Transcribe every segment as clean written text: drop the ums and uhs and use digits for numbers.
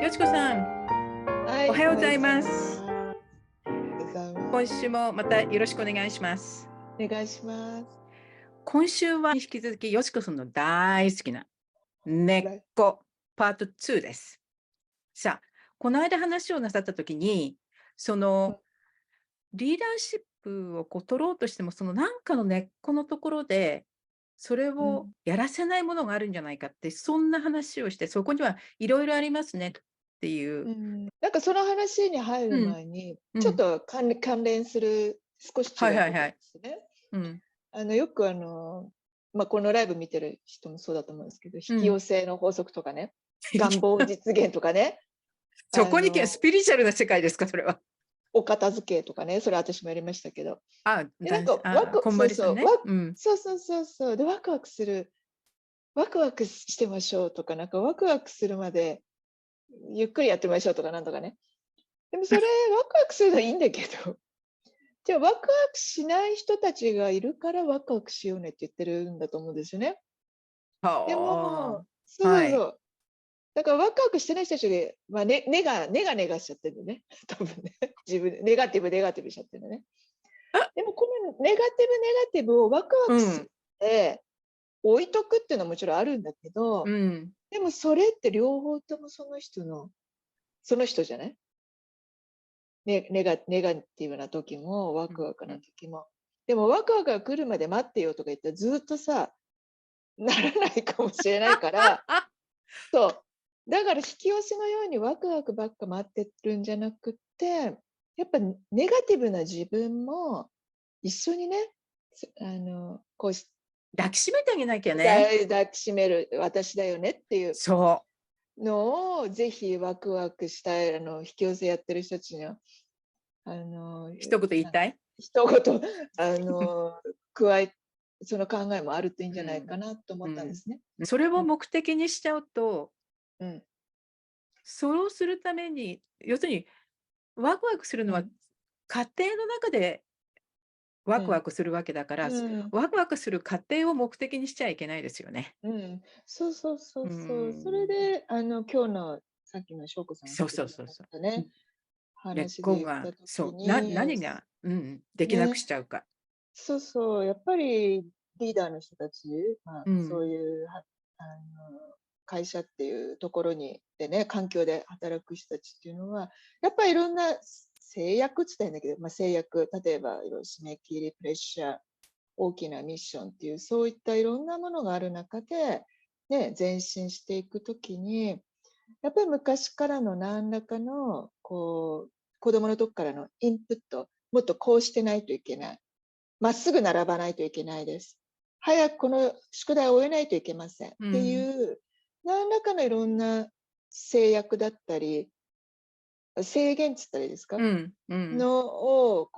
よしこさん、はい、おはようございまおはようす。ございます。今週もまたよろしくお願いします。お願いします。今週は引き続きよしこさんの大好きな根っこパート2です。さあ、この間話をなさったときに、そのリーダーシップを取ろうとしても、そのなんかの根っこのところで、それをやらせないものがあるんじゃないかって、そんな話をして、そこにはいろいろありますねっていう。なんかその話に入るうん、前に、ちょっうん。と関連する少し違はいうことではいはい。すね。うん、よくこのライブ見てる人もそうだと思うんですけど、引き寄せの法則とかね、願望実現とかね、そこにスピリチュアルな世界ですか、それは。お片付けとかね、それ私もやりましたけど。で、なんかこんそうそう、まりさんね。うん。そうそうそうそう、で、ワクワクしてましょうとか、なんかワクワクするまでゆっくりやってみましょうとかなんとかね。でもそれ、ワクワクするのはいいんだけど、じゃあワクワクしない人たちがいるからワクワクしようねって言ってるんだと思うんですよね。でも、はあ。そうはい。そうそう。だからワクワクしてない人たちで、ネガしちゃってるのね。多分ね。自分で、ネガティブしちゃってるのね。でもこのネガティブをワクワうクするん。って置いとくっていうのはもちろんあるんだけど、うん。でもそれって両方ともその人じゃないネガティブな時も、ワクワクな時も。でも、ワクワクが来るまで待ってよとか言ったら、ずっとさ、ならないかもしれないから、そう。だから、引き寄せのようにワクワクばっか待ってるんじゃなくって、やっぱネガティブな自分も一緒にね、こうし抱きしめてあげなきゃね。抱きしめる私だよねっていうそう。のを、ぜひワクワクしたい、引き寄せやってる人たちには一言言いなんかたい。一言、加えその考えもあるといいんじゃないうん。かなと思うん。ったんですね。それを目的にしちゃうと、うん、そうするために、要するにワクワクするのはうん、家庭の中でワうん、クワクするわけだから、うん、ワクワクする過程を目的にしちゃいけないですよね。うん。そうそうそううそう。それん。で、今日のさっきの翔子さんがそう来てくださっそうそうそう。たね、根っ話で言ったこが、時に、何が、できなくしね、ちゃうか。そうそう、やっぱりリーダーの人たち、そううん。いう会社っていうところでね、環境で働く人たちっていうのは、やっぱりいろんな制約って言ったらいいんだけど、制約、例えばいろいろ締め切り、プレッシャー、大きなミッションっていう、そういったいろんなものがある中で、ね、前進していくときに、やっぱり昔からの何らかの、子供の時からのインプット、もっとこうしてないといけない。まっすぐ並ばないといけないです。早くこの宿題を終えないといけません。っていうん。う、何らかのいろんな制約だったり、制限っつったらいいですかうん。うん。のを、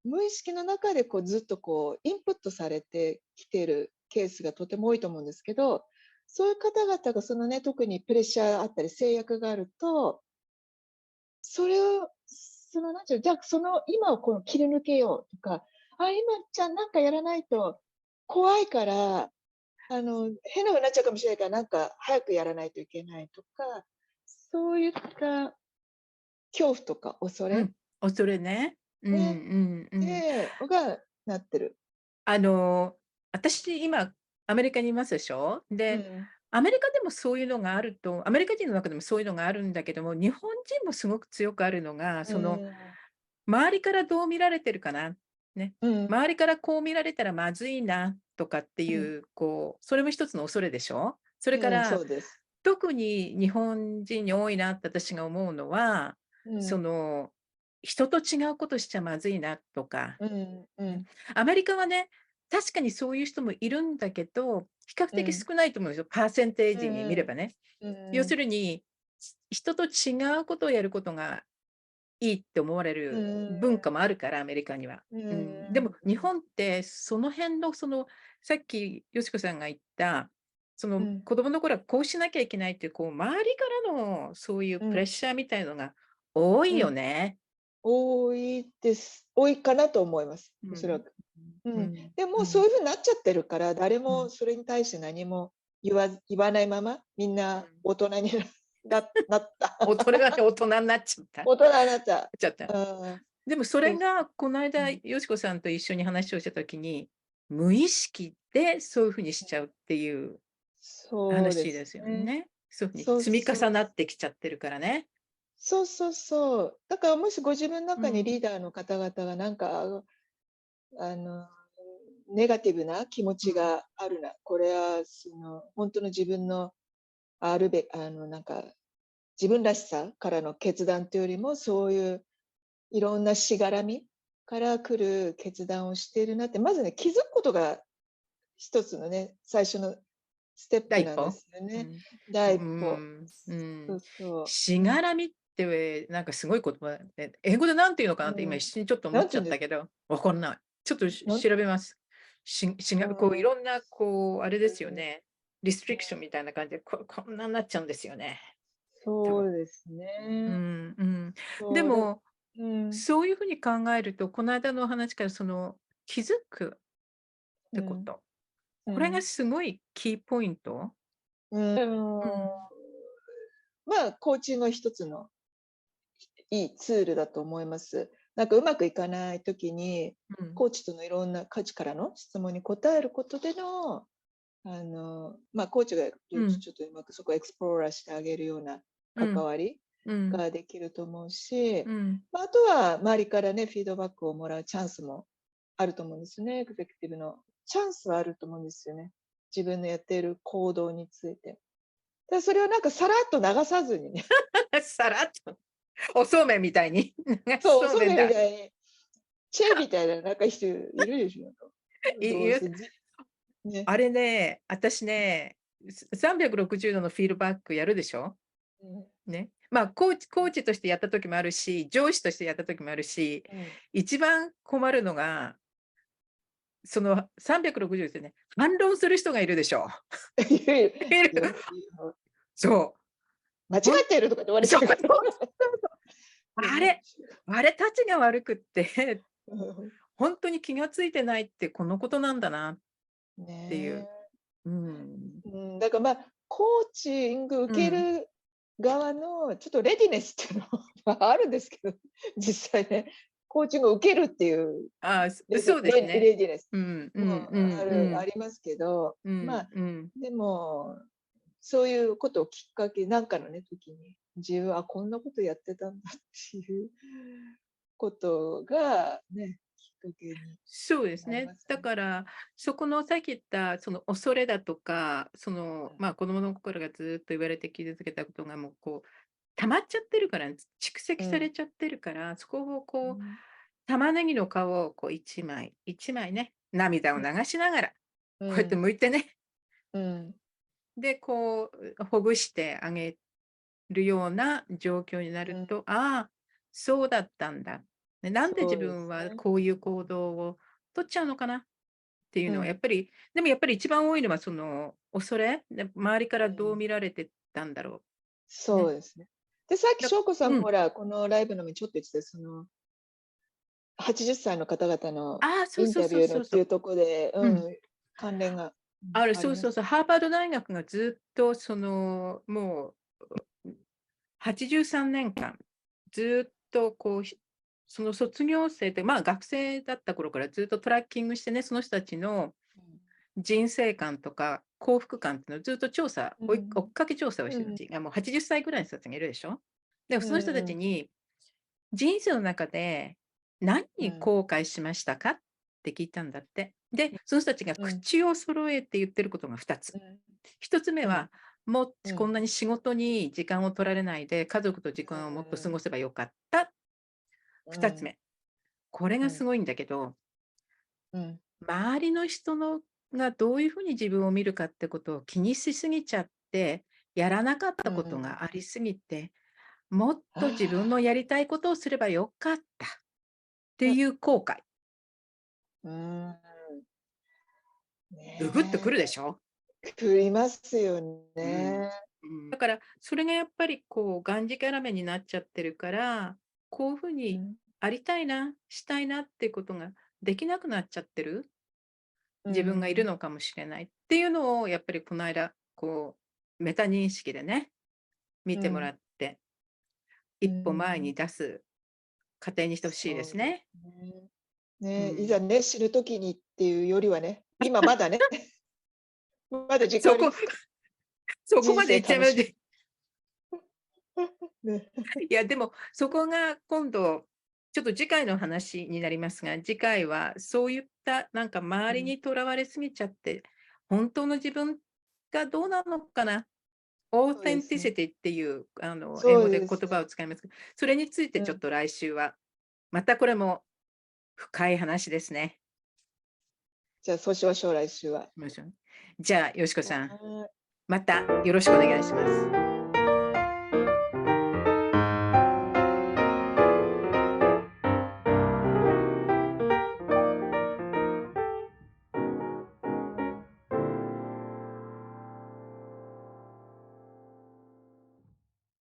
無意識の中でずっとインプットされてきているケースがとても多いと思うんですけど、そういう方々がそのね、特にプレッシャーあったり制約があると、それを、なんていうの、じゃあ今を切り抜けようとか、今じゃあなんかやらないと怖いから、変な風になっちゃうかもしれないから、なんか早くやらないといけないとか、そういった恐怖とか恐れうん。恐れね。うんうね、んうん。がなってる。あの、私今アメリカにいますでしょ。で、うん。アメリカでもそういうのがあるとアメリカ人の中でもそういうのがあるんだけども、日本人もすごく強くあるのが、うん。周りからどう見られてるかな、ね。うん。周りからこう見られたらまずいなとかってうん。いう、それも一つの恐れでしょ。それかうん、そら、うです。特に日本人に多いなって私が思うのは、そうん。の、人と違うことしちゃまずいなとか、うん。うね。ん。アメリカはね、確かにそういう人もいるんだけど、比較うん。的少ないと思うんですよ、パーセンテーうジに見れん。ばね。う要すん。るに、人と違うことをやることがいいって思われうん。るうん。文化もあるから、アメリカには。うん。うん。でも日本ってその辺のさっきよしこさんが言った、うん。子供の頃はこうしなきゃいけないっていう、周りからのそういううん。プレッシャーみたいのが多いようん。ね。多いです。多いかなと思います。うん。おそらく。うん。うん。でもそううん。いう風になっちゃってるから、誰うん。もそれに対して何も言わないまま、みんな大人になる。なった。それがね、大人になっちゃった。大人になった。ちゃった。うん。でもそそう、れがこの間、うん。よしこさんと一緒に話をした時に、無意識でそういう風にしちゃうっていうそうです話ですよね。ね。そういう風にそう積みそう。重なってきちゃってるからね。そうそうそう。だからもしご自分の中にうん、リーダーの方々がなんか、あの、ネガティブな気持ちうん、があるな。これはその本当の自分のあるべなんか自分らしさからの決断というよりも、そういういろんなしがらみから来る決断をしているなって、まずね、気づくことが一つのね、最初のステップなんで第一歩。すよね。うん。う第一歩。ん、うん。そうそう。しがらみってなんかすごい言葉で、英語でなんていうのかなって今一うん。瞬ちょっと思っちなんて言うんですゃったけど、わかんない。ちょっとなん調べます。こういうん、ろんなこうあれですようん、ね。リストリクションみたいな感じで、こんなになっちゃうんですよね。多分。そうですうね。ん、うん。でそう、も、うん、そういうふうに考えると、この間のお話から気づくっうん、てこと、これがうん。すごいキーポイント。うん、うん、まあ、コーチングは一つのいいツールだと思います。なんかうまくいかないときに、うん、コーチとのいろんな価値からの質問に答えることでの、まあ、コーチがうん、ちょっとうまくそこをエクスプローラーしてあげるようなうん、関わりうん、ができると思うし、うん。まあ、あとは周りからね、フィードバックをもらうチャンスもあると思うんですね。エグゼクティブのチャンスはあると思うんですよね。自分のやっている行動について。でそれをなんかさらっと流さずにね、さらっと、おそうめんみたいに流しそう、そうめんみそうめんだ。たいに、チェーみたいななんか人いるでしょ。なんかいいどうせね。あれね、私ね、360度のフィードバックやるでしょ。うん、ね。まあ、コーチとしてやった時もあるし、上司としてやった時もあるし、うん。一番困るのが、その360ですよね。反論する人がいるでしょ。いるいる。いる。いや、そう。間違ほんってるとかって言われちそうそうゃうから。そうそう。いや、あれ、あれ、たちが悪くってうん、本当に気がついてないってこのことなんだなっていう。ねうん。え。うん、だからまあ、コーチング受けうん。る側のちょっとレディネスっていうのはあるんですけど、実際ね、コーチングを受けるっていうああ、そうですね。レディネスうんうもんうんうん。ありますけど、うまあ、んうん。でも、そういうことをきっかけなんかのね、時に、自分はこんなことやってたんだっていうことがね、きっかけにそうですね。なりますね。だから、そこのさっき言ったその恐れだとか、うん。まあ、子供の頃がずっと言われて傷つけたことがもうこう溜まっちゃってるから、蓄積されうん。ちゃってるから、そこをこううん。玉ねぎの皮をこう1枚1枚ね、涙を流しながら、こうやってうん。剥いてね、うん。で、こうほぐしてあげるような状況になうん。ると、ああ、そうだったんだ。で、なんで自そうで分はすね。こういう行動を取っちゃうのかなっていうのはやっうん。ぱり、でもやっぱり一番多いのはその恐れ、で、周りからどううん。見られてたんだろう。ね。そうですね。で、さっき翔子さんうん。もほら、このライブの前にちょっと言ってた、80歳の方々のああ、そうそうインタビューのそうそうそう。っていうとこで、うん。関連が、あります。そうそうそう、ハーバード大学がずっともう83年間、ずっとこう、その卒業生で、まあ、学生だった頃からずっとトラッキングしてね、その人たちの人生観とか幸福感っていうのをずっと追っかけ調査をしてるうん。人たちが、もう80歳ぐらいの人たちがいるでしょ。で、うその人たちん。に、人生の中で何にうん。後悔しましたかって聞いたんだって。で、その人たちがうん。口を揃えて言ってることが2つ。うん。1つ目うん。は、もっうん。こんなに仕事に時間を取られないで、家族と時間をもっと過ごせばよかった。2つうん。目、これうん。がすごいんだけど、うん。周りの人がどういうふうに自分を見るかってことを気にしすぎちゃって、やらなかったことうん。がありすぎて、もっと自分のあやりたいことをすればよかったってあ。いう後悔、うん。うぐっとくねるでしょ。え、食いますようん。ね。だから、それがやっぱりこう、がんじがらめになっちゃってるから、こういうふうにうん。ありたいな、したいなっていうことができなくなっちゃってるう自分がいるん。のかもしれないっていうのをやっぱりこの間、こう、メタ認識でね、見てもらって、一歩前に出す過程にしてほしいですね。ね。いざね、死ぬ時にっていうよりはね、今まだね、まだ時間ありますから。そこまで言っちゃいま人生楽しす。ね。いや、でも、そこが今度、ちょっと次回の話になりますが、次回はそういったなんか周りにとらわれすぎちゃって、本当の自分がどうなのかな、オーそうセですね。ンティシティっていう英そう語で言ですね。葉を使いますけど、それについてちょっうん。と来週は、またこれも深い話ですね。じゃあ、そうしましょう、来週は。じゃあ、よしこさん、はまたよろしくお願いします。